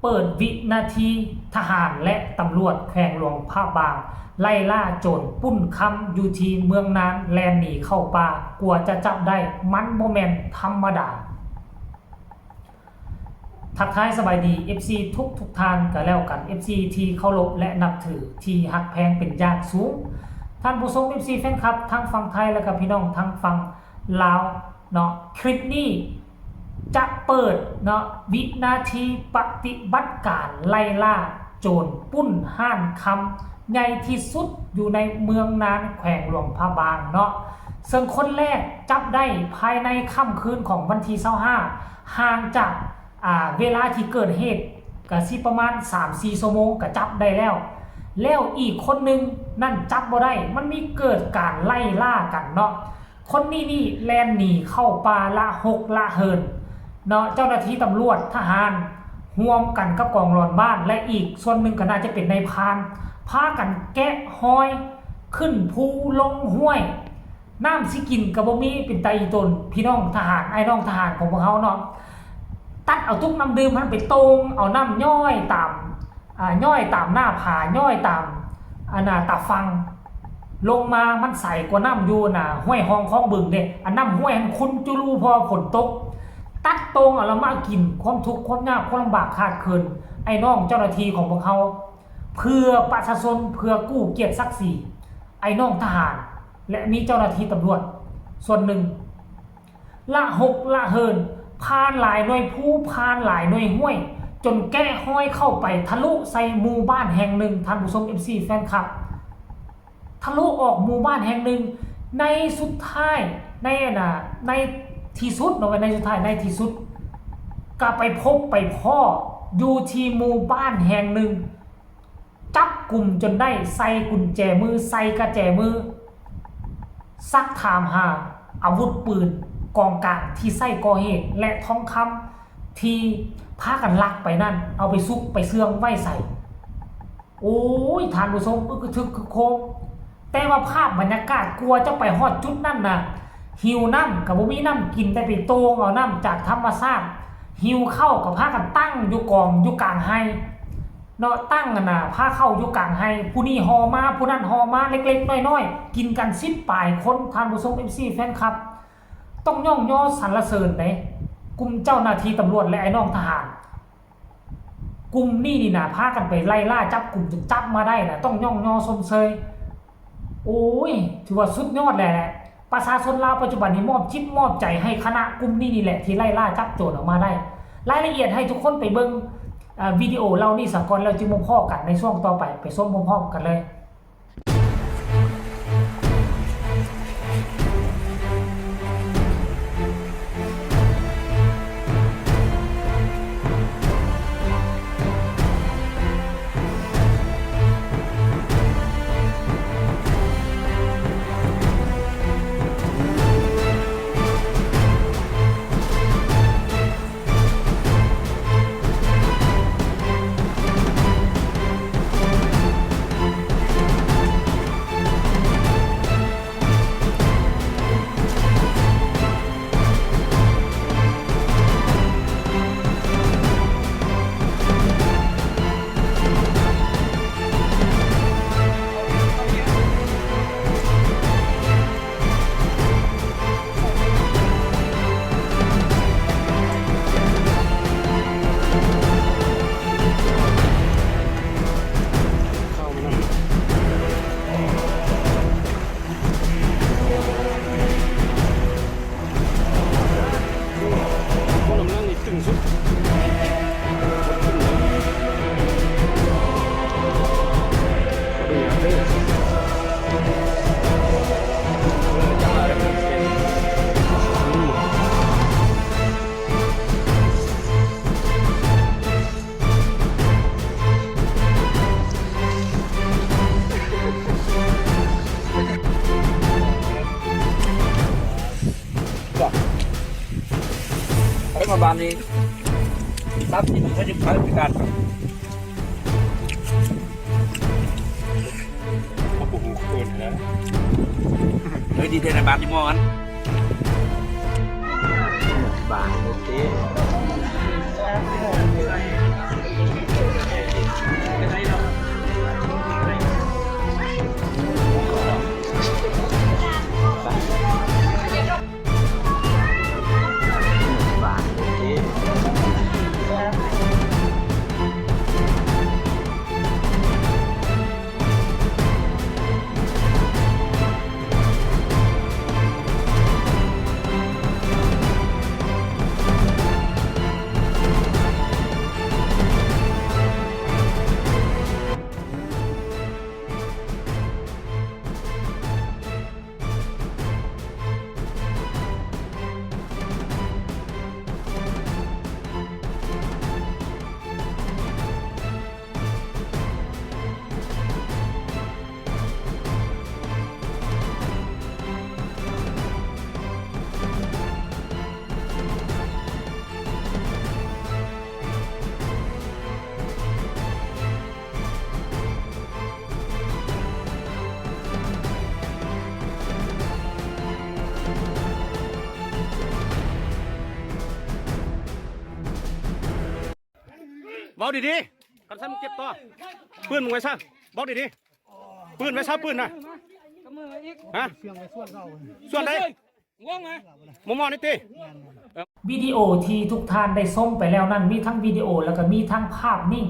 เปิดวินาทีทหารและตำรวจแขวงหลวงพระบางไล่ล่าโจรปุ้นคำอยู่ที่เมืองนานแลนหนีเข้าป่ากลัวจะจับได้มันโมเมนธรรมดาทักทายสบายดี FC ทุกทานกันแล้วกัน FC ที่เคารพและนับถือที่ฮักแพงเป็นอย่างสูงท่านผู้ชม FC แฟนคลับทั้งฝั่งไทยและกับพี่น้องทั้งฝั่งลาวเนาะคลิปนี้จะเปิดเนาะวินาทีปฏิบัติการไล่ล่าโจรปุ้นห้านคำใหญ่ที่สุดอยู่ในเมืองนานแขวงหลวงพระบางเนาะซึ่งคนแรกจับได้ภายในค่ำคืนของวันที่25ห่างจากเวลาที่เกิดเหตุก็สิประมาณ 3-4 ชั่วโมงก็จับได้แล้วอีกคนนึงนั่นจับบ่ได้มันมีเกิดการไล่ล่ากันเนาะคนนี้แล่นหนีเข้าป่าละหกละเหินเนาะเจ้าหน้าที่ตำรวจทหารร่วมกันกับกองร้อนบ้านและอีกส่วนหนึ่งก็น่าจะเป็นนายพรานพากันแกะหอยขึ้นภูลงห้วยน้ำสิกินกับบ่มีเป็นไตอีตนพี่น้องทหารไอ้น้องทหารของพวกเขาเนาะตัดเอาทุกน้ำดื่มมันไปตรงเอาน้ำย่อยตามหน้าผาย่อยตามตาฟังลงมามันใสกว่าน้ำอยู่ห้วยห้องคลองบึงเด้น้ำห้วยคุณจุลูพอฝนตกตัดตรงเอาแล้วมากินความทุกข์ความยากความลำบากขาดเคินไอ้น้องเจ้าหน้าที่ของพวกเขาเพื่อประชาชนเพื่อกู้เกียรติศักดิ์ศรีไอ้น้องทหารและมีเจ้าหน้าที่ตำรวจส่วนหนึ่งละหกละเหินพานหลายหน่วยผู้พานหลายหน่วยห้วยจนแก้ห้อยเข้าไปทะลุใส่หมู่บ้านแห่งหนึ่งท่านผู้ชม FC แฟนคลับทะลุออกหมู่บ้านแห่งหนึ่งในสุดท้ายในที่สุดในสุดท้ายในที่สุดก็ไปพบไปพ่ออยู่ที่หมู่บ้านแห่งหนึ่งจับกลุ่มจนได้ใส่กุญแจมือใส่กระแจมือซักถามหาอาวุธปืนกองกลางที่ใส่ก่อเหตุและทองคำที่พากันลักไปนั่นเอาไปซุกไปเสื่องไว้ใส่โอ้ยท่านผู้ชมทึกโคมแต่ว่าภาพบรรยากาศกลัวจะไปฮอดจุดนั่นนะหิวน้ำกับบ่มีน้ำกินแต่ไปโตงเอาน้ำจากธรรมชาติหิวเข้ากับพากันตั้งอยู่กองอยู่กลางไฮเนาะตั้งพาเข้าอยู่กลางไฮผู้นี้หอมาผู้นั้นหอมาเล็กๆน้อยๆกินกัน10 ปลายคนท่านผู้ชม MC แฟนคลับต้องย่องย่อสรรเสริญไหนกลุ่มเจ้าหน้าที่ตำรวจและไอ้น้องทหารกลุ่มนี่พากันไปไล่ล่าจับกลุ่มจนจับมาได้ต้องย่องย่อสมเชยโอ้ยถือว่าสุดยอดแหละประชาชนลาวปัจจุบันนี้มอบจิตมอบใจให้คณะกลุ่มนี่แหละที่ไล่ล่าจับโจรออกมาได้รายละเอียดให้ทุกคนไปเบิ่งวิดีโอเรานี่สักก่อนแล้วจึงมาพ้อกันในช่วงต่อไปส้มพร้อมๆกันเลยมาบานนี้ทรัพย์สินเขาจะขายบริการครับโอ้โหเกินแล้วเฮ้ยดีเดนบาทที่มองกันบาทโอเค บอกดีๆกันซะมึงเก็บต่อปืนมึงไว้ซะบอกดีๆปืนไว้ซะปืนนะฮะส่วนใดมอนี่ตี วิดีโอที่ทุกท่านได้ส้มไปแล้วนั้นมีทั้งวิดีโอแล้วก็มีทั้งภาพนิ่ง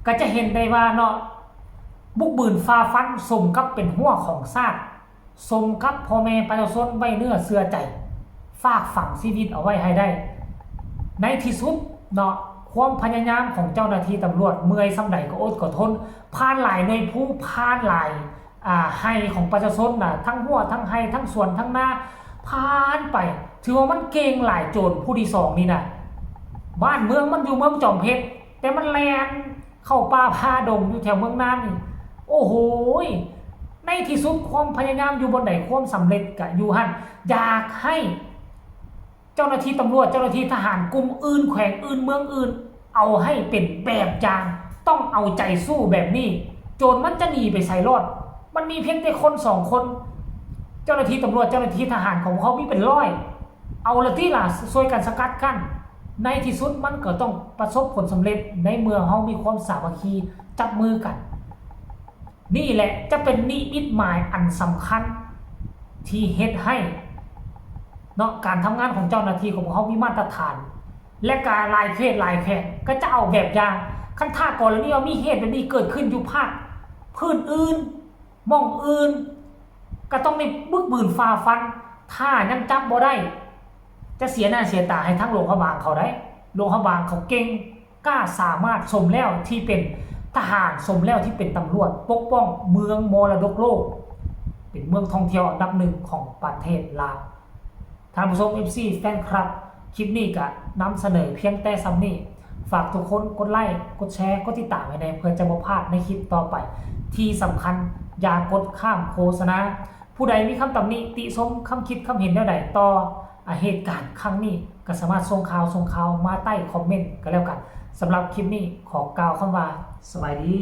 ก็จะเห็นได้ว่าเนาะบุกบืนฟ้าฟันสมกับเป็นหัวของซากสมกับพ่อแม่ประชาชนไว้เนื้อเสื้อใจฝากฝังชีวิตเอาไว้ให้ได้ ในที่สุดเนาะความพยายามของเจ้าหน้าที่ตำรวจเมื่อยสำใดก็อดก็ทนผ่านหลายในผู้ผ่านหลายให้ของประชาชนน่ะทั้งหัวทั้งให้ทั้งส่วนทั้งหน้าผ่านไปถือว่ามันเก่งหลายโจรผู้ที่สองนี่นะบ้านเมืองมันอยู่เมืองจอมเพชรแต่มันแลนเข้าป่าพาดงอยู่แถวเมืองน่านนี่โอ้โหในที่สุดความพยายามอยู่บนไหนความสำเร็จกับอยู่หันอยากให้เจ้าหน้าที่ตำรวจเจ้าหน้าที่ทหารกลุ่มอื่นแขวงอื่นเมืองอื่นเอาให้เป็นแบบอย่างต้องเอาใจสู้แบบนี้โจรมันจะหนีไปใส่รอดมันมีเพียงแต่คนสองคนเจ้าหน้าที่ตำรวจเจ้าหน้าที่ทหารของเขามีเป็นร้อยเอาละที่ล่ะช่วยกันสกัดกั้นในที่สุดมันก็ต้องประสบผลสำเร็จในเมื่อเขามีความสามัคคีจับมือกันนี่แหละจะเป็นนิมิตหมายอันสำคัญที่เฮ็ดให้เนาะการทำงานของเจ้าหน้าที่ของเขามีมาตรฐานและการลายเคสลายแขกก็จะเอาแบบอย่างขั้นท่าก่อนแล้วนี่มีเหตุแบบนี้เกิดขึ้นอยู่ภาคพื้นอื่นมองอื่นก็ต้องในบึกบืนฝ่าฟันถ้ายังจับบ่ได้จะเสียหน้าเสียตาให้ทั้งโรงพยาบาลเขาได้โรงพยาบาลเขาเก่งกล้าสามารถสมแล้วที่เป็นทหารสมแล้วที่เป็นตำรวจปกป้องเมืองมรดกโลกเป็นเมืองท่องเที่ยวอันดับหนึ่งของประเทศลาวท่านผู้ชม FC แฟนคลับคลิปนี้ก็นำเสนอเพียงแต่ซ้ำนี้ฝากทุกคนกดไลค์กดแชร์กดติดตามไว้ในเพื่อจะบ่พลาดในคลิปต่อไปที่สำคัญอย่ากดข้ามโฆษณาผู้ใดมีคำตำหนิติชมคำคิดคำเห็นแนวใดต่อเหตุการณ์ครั้งนี้ก็สามารถส่งข่าวมาใต้คอมเมนต์ก็แล้วกันสำหรับคลิปนี้ขอกล่าวคำว่าสวัสดี